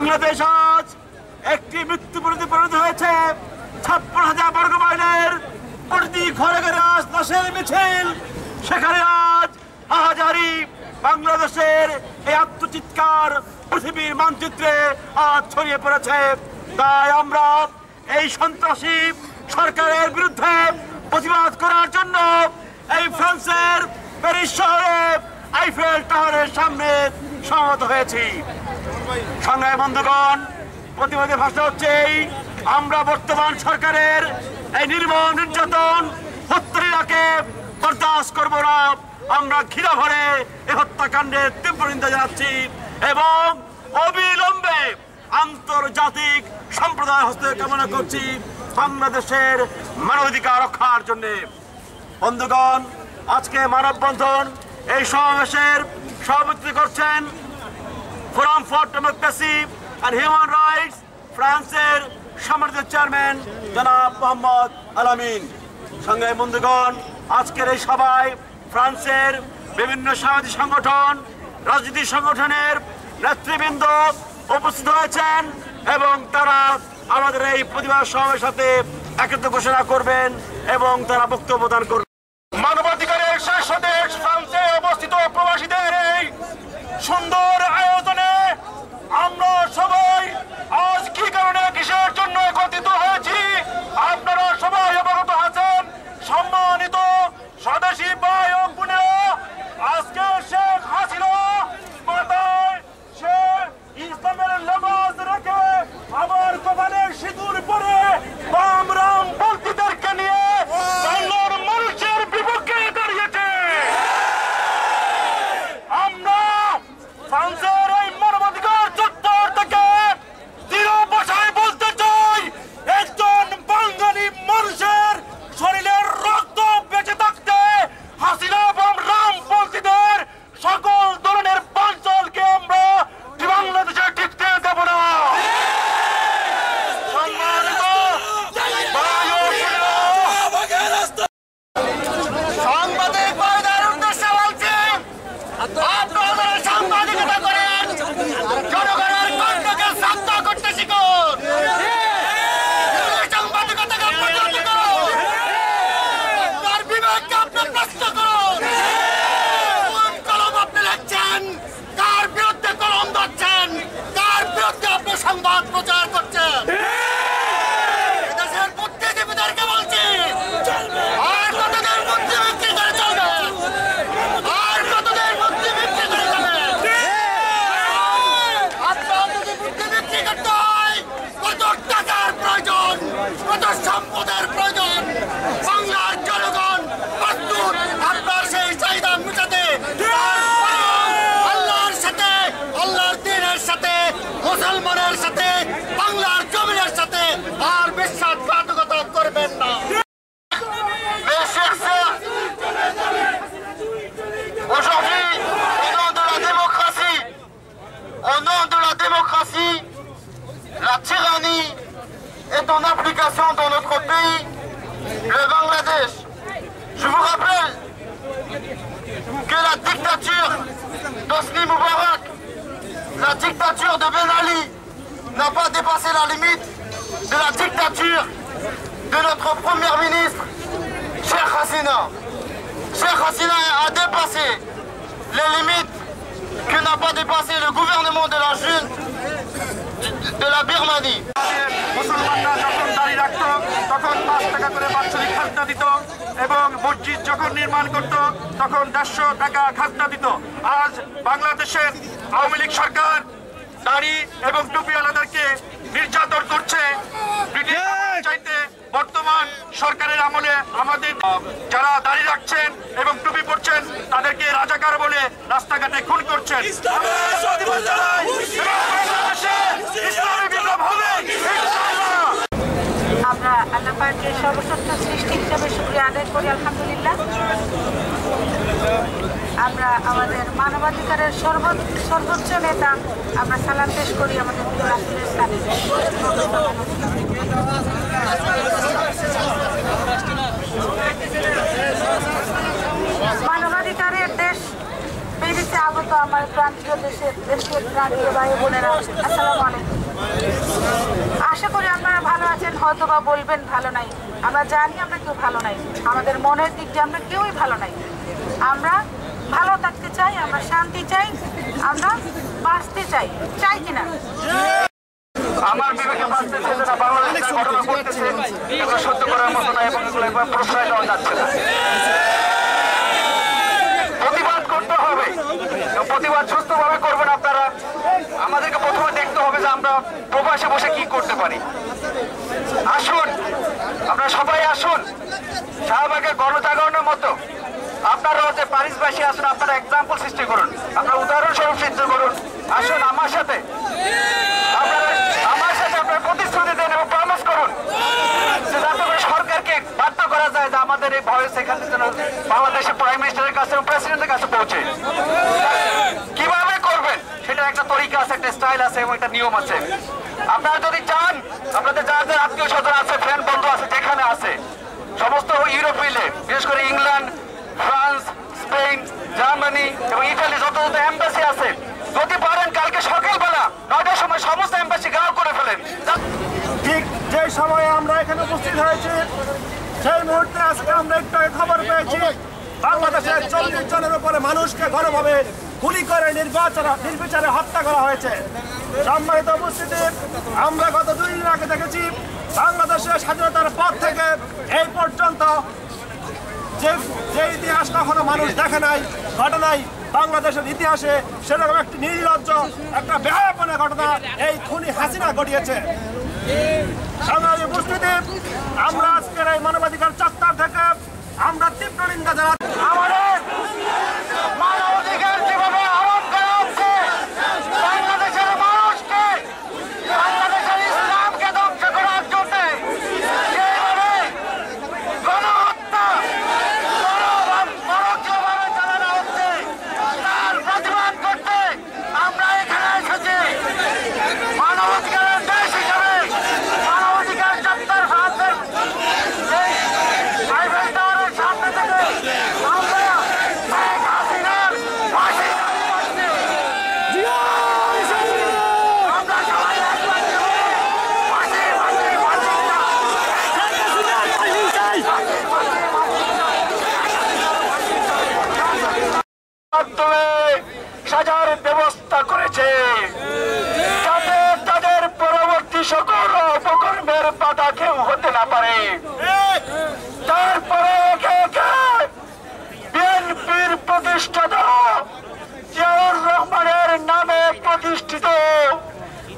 বাংলাদেশ আজ একটি মৃত্যুপরিণতি পরিণত হয়েছে। 56,000 বর্গ মাইলের প্রতি ঘরে ঘরে আজ লাশের মিছিল। সেখানে আজ হাজারি বাংলাদেশের এই আত্মচিৎকার পৃথিবীর মানচিত্রে আজ ছড়িয়ে পড়েছে। তাই আমরা এই সন্ত্রাসী সরকারের বিরুদ্ধে প্রতিবাদ করার জন্য এই ফ্রান্সের প্যারিস শহরে আইফেল টাওয়ারের সামনে সমবেত হয়েছি। সংগ্রামী বন্ধুগণ, প্রতিবাদের ভাষা হচ্ছে আমরা বর্তমান সরকারের এই নির্মম নির্যাতন হত্যাকে বরদাস্ত করব না। আমরা ঘৃণা ভরে এই হত্যাকাণ্ডের তীব্র নিন্দা জানাচ্ছি এবং অবিলম্বে আন্তর্জাতিক সম্প্রদায় হস্তক্ষেপ কামনা করছি বাংলাদেশের মানবাধিকার রক্ষার জন্য। বন্ধুগণ, আজকে মানববন্ধন এই সমাবেশের সভাপতিত্ব করছেন forum for democracy and human rights ফ্রান্সের সম্মানিত চেয়ারম্যান জনাব মোহাম্মদ আলামিন। সংগ্রামী বন্ধুগণ, আজকের এই সভায় ফ্রান্সের বিভিন্ন সামাজিক সংগঠন, রাজনৈতিক সংগঠনের নেতৃবৃন্দ উপস্থিত হয়েছেন এবং তারা আমাদের এই প্রতিবাদ সমাবেশের সাথে একত্র ঘোষণা করবেন এবং তারা বক্তব্য প্রদান করবেন। মানবাধিকারের শীর্ষ দেশ ফ্রান্সে অবস্থিত প্রবাসীদের এই সুন্দর আয়োজনে আমরা সবাই আজ কি কারণে কিসের জন্য একত্রিত হয়েছি আপনারা সবাই অবগত আছেন। সম্মানিত স্বদেশী ভাই ও বোনেরা, আজকে শেখ হাসিনা মাথায় সে ইসলামের নামাজ রেখে আবার কপালে সিঁদুর পরে বাম রাম পন্থীদেরকে নিয়ে বাংলার মানুষের বিপক্ষে দাঁড়িয়েছে। আমরা ফ্রান্সের এই মানবাধিকার চত্বর থেকে দৃঢ় ভাষায় বলতে চাই, একজন বাঙালি মানুষের শরীরের রক্ত বেঁচে থাকতে হাসিনা এবং রামপন্থীদের সকল ধরনের বাঞ্চলকে আমরা বাংলাদেশে টিকতে দেব না। সাংবাদিক ভাইদের উদ্দেশ্যে বলছি, আপনারা সাংবাদিকতা করেন, জনগণের কণ্ঠকে শান্ত করতে শিখুন। সাংবাদিকতাকে প্রতিহত করুন, আপনার বিবেককে আপনি প্রশ্ন করুন। কোন কলম আপনি লিখছেন, কার বিরুদ্ধে কলম ধরছেন, কার বিরুদ্ধে আপনি সংবাদ প্রচার করছেন। দেশের বুদ্ধিজীবীদেরকে বলছি, আর কতদিন বুদ্ধি বিক্রি করে চলবে, আর কতদিন বুদ্ধি বিক্রি করে চলবে। আপনার যদি বুদ্ধি বিক্রি করতে হয়, কত টাকার প্রয়োজন, কত সম্পদের প্রয়োজন, বাংলার জনগণ প্রস্তুত আপনার সেই চাহিদা মেটাতে। আল্লাহর সাথে, আল্লাহর দ্বীনের সাথে, মুসলমানের সাথে, বাংলার জমিনের সাথে আর বিশ্বাসঘাতকতা করবেন না। Aujourd'hui, au nom de la démocratie, la tyrannie est en application dans notre pays, le Bangladesh. Je vous rappelle que la dictature d'Hosni Moubarak, la dictature de Ben Ali, n'a pas dépassé la limite de la dictature de notre premier ministre, Sheikh Hasina. Sheikh Hasina a dépassé les limites que n'a pas dépassé le gouvernement de la junte de la Birmanie. মুসলমানরা যখন দাঁড়িয়ে রাখত তখন 5 টাকা করে বাৎসরিক খাজনা দিত এবং মসজিদ যখন নির্মাণ করত তখন 150 টাকা খাজনা দিত। আজ বাংলাদেশের আওয়ামী লীগ সরকার দাড়ি এবং টুপিওয়ালাদেরকে নির্যাতন করছে। চাইতে বর্তমান সরকারের আমলে আমাদের যারা দাড়ি রাখছেন এবং টুপি পরছেন তাদেরকে রাজাকার বলে রাস্তাঘাটে খুন করছেন। আমরা আল্লাহ পাকের সর্বশ্রেষ্ঠ সৃষ্টি হিসাবে শুকরিয়া আদায় করি, আলহামদুলিল্লাহ। আমরা আমাদের মানবাধিকারের সর্বোচ্চ নেতা আমরা সালাম পেশ করি আমাদের রাসূলের স্থানে। মানবাধিকারের দেশ পেরিসে আগত আমার প্রান্তীয় দেশের প্রান্তীয় ভাই বোনেরা, আসসালামু আলাইকুম। আশা করি আপনারা ভালো আছেন, হয়তো বা বলবেন ভালো নাই। আমরা জানি আমরা কেউ ভালো নাই, আমাদের মনের দিক দিয়ে আমরা কেউই ভালো নাই। আমরা ভালো থাকতে চাই, আমরা শান্তি চাই, আমরা বাঁচতে চাই, চাই কিনা? আমার বিবেকে বাঁচতেছে না, বাংলাদেশ ঘটনা ঘটতেছে, এগুলো সহ্য করার মতো না এবং এগুলো প্রশ্রয় দেওয়া যাচ্ছে না। প্রতিবাদ করতে হবে, প্রতিবাদ সুস্থভাবে করবেন আপনারা। আমাদেরকে প্রথমে দেখতে হবে যে আমরা প্রবাসে বসে কি করতে পারি। আসুন, আপনারা সবাই আসুন, শাহবাগের গণজাগরণের মতো আপনারাও যে প্যারিসবাসী আসুন, আপনারা এক্সাম্পল সৃষ্টি করুন, আপনারা উদাহরণস্বরূপ সৃষ্টি করুন। আসুন আমার সাথে, আপনারা প্রতিশ্রুতি দেন এবং প্রমিস করুন যে যাতে করে সরকারকে বাধ্য করা যায় যে আমাদের এই ভয়েস এখানে যেন বাংলাদেশের প্রাইম মিনিস্টারের কাছে এবং প্রেসিডেন্টের কাছে পৌঁছে। কিভাবে করবেন সেটা একটা তরিকা আছে, একটা স্টাইল আছে এবং একটা নিয়ম আছে। আপনারা যদি চান, আপনাদের যাদের আত্মীয় স্বজন আছে, ফ্রেন্ড বন্ধু আছে, যেখানে আছে সমস্ত ইউরোপিলে, বিশেষ করে ইংল্যান্ড, ফ্রান্স, স্পেন, জার্মানি এবং ইটালি যত যত এম্বাসি আছে, যদি পারেন কালকে সকালবেলা 9টার সময় সমস্ত এম্বাসি ঘেরাও করে ফেলেন। ঠিক যে সময়ে আমরা এখানে উপস্থিত হয়েছি সেই মুহূর্তে আজকে আমরা একটু খবর পেয়েছি বাংলাদেশের 40 জনের উপরে মানুষকে গণভাবে গুলি করে নির্বিচারে হত্যা করা হয়েছে। সম্মানিত উপস্থিতি, আমরা গত 2 দিন আগে দেখেছি বাংলাদেশের স্বাধীনতার পর থেকে এই পর্যন্ত যে ইতিহাস কখনো মানুষ দেখে নাই, ঘটে নাই বাংলাদেশের ইতিহাসে, সেরকম একটি নির্লজ্জ, একটা বেহায়াপনা ঘটনা এই খুনি হাসিনা ঘটিয়েছে। সংগ্রামী উপস্থিতি, আমরা আজকের এই মানবাধিকার চত্বর থেকে আমরা তীব্র নিন্দা জানাচ্ছি। আমাদের মানবাধিকার যেভাবে আহ্বান করা হচ্ছে, বাংলাদেশের মানুষকে, বাংলাদেশের ইসলামকে ধ্বংস করার জন্য যেভাবে গণহত্যা পরোক্ষভাবে চালানো হচ্ছে, তার প্রতিবাদ করতে আমরা এখানে এসেছি। মানবাধিকারের দেশ হিসাবে মানবাধিকার চত্বর ভারতের সামনে থেকে আমরা শেখ হাসিনার ফাঁসি আমরা সবাই একবার ফাঁসি ফাঁসি ফাঁসি মাধ্যমে সাজার ব্যবস্থা করেছে যাতে তাদের পরবর্তী সকল অপকর্মের বাধা কেউ হতে না পারে। তারপরে বিএনপির প্রতিষ্ঠাতা জিয়াউর রহমানের নামে প্রতিষ্ঠিত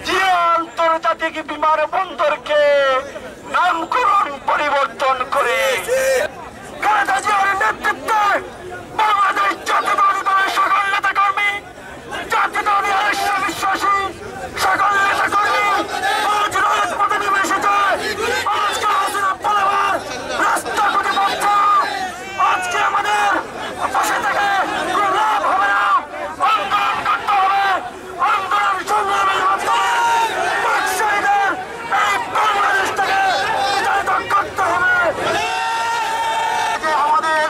জিয়া আন্তর্জাতিক বিমানবন্দরকে নামকরণ পরিবর্তন করে খালেদা জিয়ার নেতৃত্বে বাংলাদেশ জাতীয়তাবাদী দলের সকল নেতাকর্মী, জাতীয়তাবাদী আদর্শে বিশ্বাসী সকল নেতাকর্মী আজ রাজপথে নেমে এসেছে। আজকে হাসিনা পালাবার রাস্তা খুঁজে পাচ্ছে। আজকে আমাদের বসে থেকে কোনো লাভ হবে না, আন্দোলন করতে হবে। আন্দোলন সংগ্রামের মাধ্যমে ব্যবসায়ীদের এই বাংলাদেশ থেকে বিতাড়িত করতে হবে। আমাদের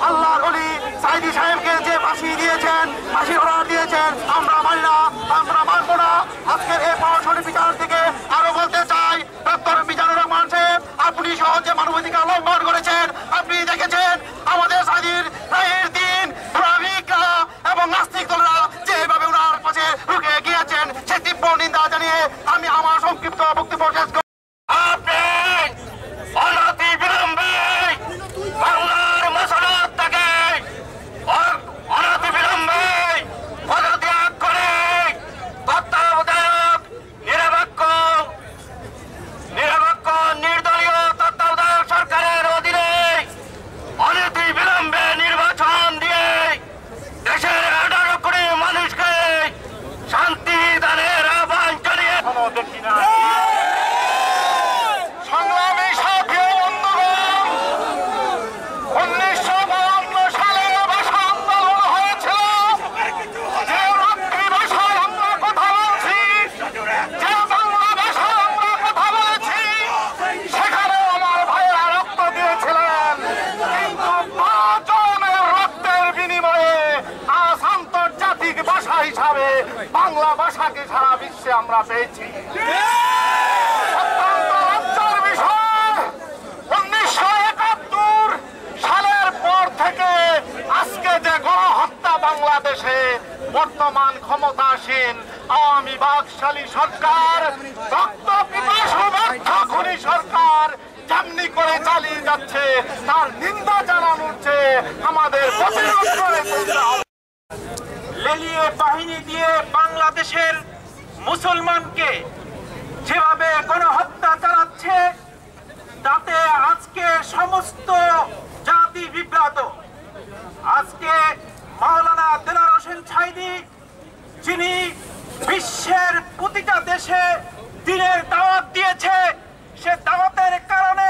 আল্লাহর অলি সাইদি সাহেবকে যে ফাঁসি দিয়েছেন, ফাঁসি অর্ডার দিয়েছেন, আমরা মানি না, আমরা মানবো না। আজকের এই প্রশাসনিক বিচার থেকে আরো বলতে চাই, ডক্টর মিজানুর রহমান সাহেব, আপনি সহজে মানবাধিকার লঙ্ঘন করেছেন। আপনি দেখেছেন আমাদের স্বাধীন রায়ের দিন শ্রমিকরা এবং নাস্তিক দলরা যেভাবে ওনার কাছে ঢুকে গিয়েছেন, সে তীব্র নিন্দা জানিয়ে আমি আমার সংক্ষিপ্ত বক্তব্য শেষ করছি। আপনি অনতি বিলম্বে বাংলার মসনদটাকে অনতি বিলম্বে পদত্যাগ করে তত্ত্বাবধায়ক নিরপেক্ষ নির্দলীয় তত্ত্বাবধায়ক সরকারের অধীনে অনতি বিলম্বে নির্বাচন দিয়ে দেশের 18 কোটি মানুষকে শান্তি দানের আহ্বান জানিয়ে সংগ্রামী সাথী বন্ধুগণ, 1952 সালে ভাষা আন্দোলন হয়েছিল। যে মাতৃভাষায় আমরা কথা বলছি, যে বাংলা ভাষায় আমরা কথা বলেছি, সেখানে আমার ভাইয়েরা রক্ত দিয়েছিলেন। কিন্তু 5 জনের রক্তের বিনিময়ে আজ আন্তর্জাতিক ভাষা হিসাবে বাংলা ভাষাকে সারা বিশ্বে কাছে আমরা পেয়েছি। 1971 সালের পর থেকে আজকে যে গণহত্যা বাংলাদেশে বর্তমান ক্ষমতাসীন আওয়ামী বাকশালী সরকার, রক্ত পিপাসু ব্যর্থ খুনি সরকার যেমনি করে চালিয়ে যাচ্ছে তার নিন্দা জানানোর চেয়ে আমাদের প্রতিরোধ করে তুলতে হবে। লেলিয়ে বাহিনী দিয়ে বাংলাদেশের মুসলমানকে যেভাবে গণহত্যা চালাচ্ছে তাতে আজকে সমস্ত জাতি বিভ্রাত। আজকে মাওলানা দেলাওয়ার হোসেন সাঈদী, যিনি বিশ্বের প্রতিটা দেশে দিনের দাওয়াত দিয়েছে, সে দাওয়াতের কারণে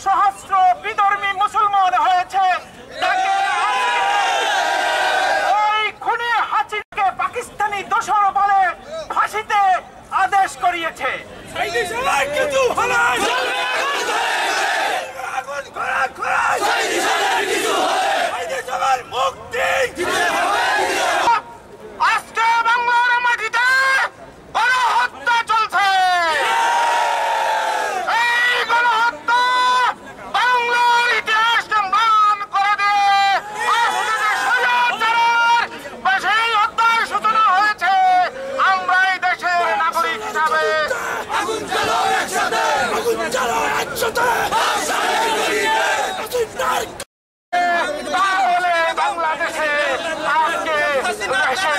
সহস্র বিধর্মী মুসলমান হয়েছে, তাকে ওই খুনি হাসিনাকে পাকিস্তানি দোসর বলে ফাঁসিতে আদেশ করিয়েছে। আজকে বাংলার মাটিতে গণহত্যা চলছে। এই গণহত্যা বাংলার ইতিহাসকে ম্লান করে দিয়ে আজকে যে স্বৈরাচারের বা সেই অধ্যায়ের সূচনা হয়েছে, আমরা এই দেশের নাগরিক হিসাবে তাহলে বাংলাদেশে আজকে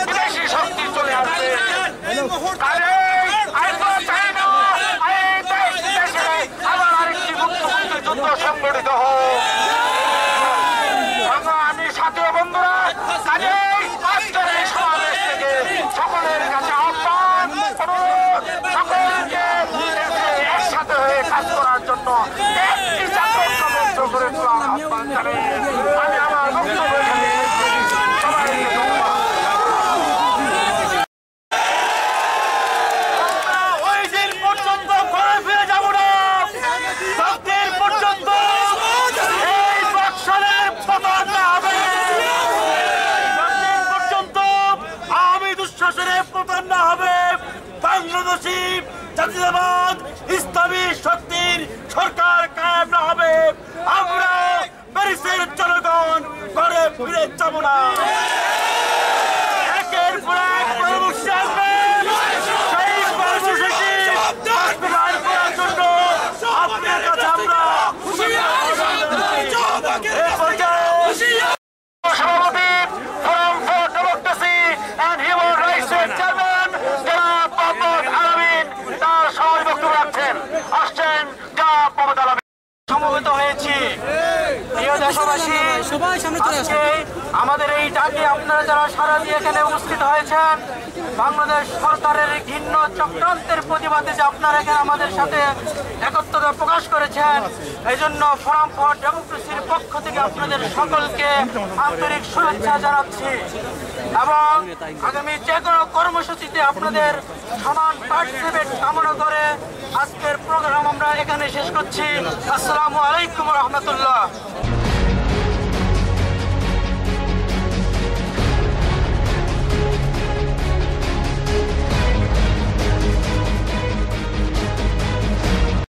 বিদেশি শক্তি চলে আসবে। আবার আরেকটি মুক্তমুক্ত যুদ্ধ সংগঠিত হোক। আমি সাথী বন্ধুরা, কাজেই আজকের এই সমাবেশ থেকে সকলের কাছে আহ্বান, সকলকে একসাথে হয়ে কাজ করার জন্য একটি জাতীয় মঞ্চ করে তোলার আহ্বান জানাই। আমি আমার বক্তব্য সবাইকে ধন্যবাদ। ওই দিন পর্যন্ত ঘরে ফিরে যাব না, ততদিন পর্যন্ত এই বাকশালের পতন হবে। ততদিন পর্যন্ত আওয়ামী দুঃশাসনের পতন না হবে, বাংলাদেশি জাতীয়তাবাদ ইসলামী শক্তির সরকার কায়েম না হবে, আমরা প্যারিসের জনগণ ঘরে ফিরে যাব না। একের পর এক পরামর্শ আসবে, সেই কর্মসূচি বাস্তবায়ন করার জন্য আপনার কাছে আমরা এই পর্যায়ে সভাপতি forum for democracy and human রাইটসের চেয়ারম্যান জনাব মোহাম্মদ আলামিন তার সভায় বক্তব্য রাখছেন। আসছেন জনাব মোহাম্মদ আলামিন। সমবেত হয়েছি। প্রিয় দেশবাসী, আজকে আমাদের এই ডাকে আপনারা যারা সারা দিয়ে এখানে উপস্থিত হয়েছেন, বাংলাদেশ সরকারের ঘৃণ্য চক্রান্তের প্রতিবাদে যে আপনারা এখানে আমাদের সাথে একত্রতা প্রকাশ করেছেন, এই জন্য ফোরাম ফর ডেমোক্রেসির পক্ষ থেকে আপনাদের সকলকে আন্তরিক শুভেচ্ছা জানাচ্ছি এবং আগামী যে কোনো কর্মসূচিতে আপনাদের সমান পার্টিসিপেট কামনা করে আজকের প্রোগ্রাম আমরা এখানে শেষ করছি। আসসালামু আলাইকুম রহমতুল্লাহ।